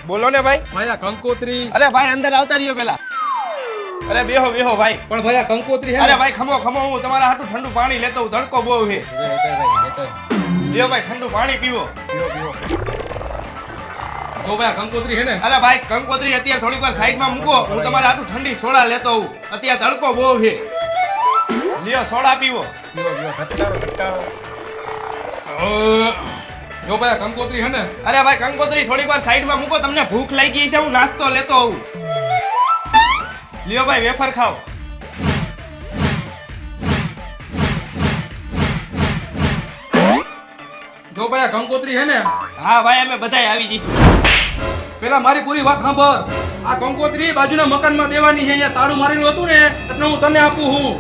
બોલો ને ભાઈ. ભાઈ આ કંકોત્રી. અરે ભાઈ અંદર આવતા રહ્યો પેલા. અરે બેહો બેહો ભાઈ. પણ ભાઈ આ કંકોત્રી હે અરે ને? ભાઈ ખમો ખમો, હું તમારા હાટું ઠંડુ પાણી લેતો હું, તડકો બહુ છે. લ્યો ભાઈ ઠંડુ પાણી પીવો. તો ભાઈ આ કંકોત્રી હે ને? અરે ભાઈ કંકોત્રી અત્યારે થોડીક વાર સાઈડમાં મૂકો, હું તમારા હાટું ઠંડી સોડા લેતો હું, અત્યારે તડકો બહુ છે. લ્યો સોડા પીવો. જો ભાઈ આ કંકોત્રી હે ને? અરે ભાઈ કંકોત્રી થોડીક વાર સાઈડમાં મૂકો, તમને ભૂખ લાગી છે, હું નાસ્તો લેતો આવું. લ્યો ભાઈ વેફર ખાઓ. જો ભાઈ આ કંકોત્રી હે ને? હા ભાઈ અમે બધાય આવી જઈશું. પેલા મારી પૂરી વાત સાંભળ. આ કંકોત્રી બાજુના મકાનમાં દેવાની છે. અહીંયા તાળું મારેલું હતું ને એટલે હું તને આપું હું.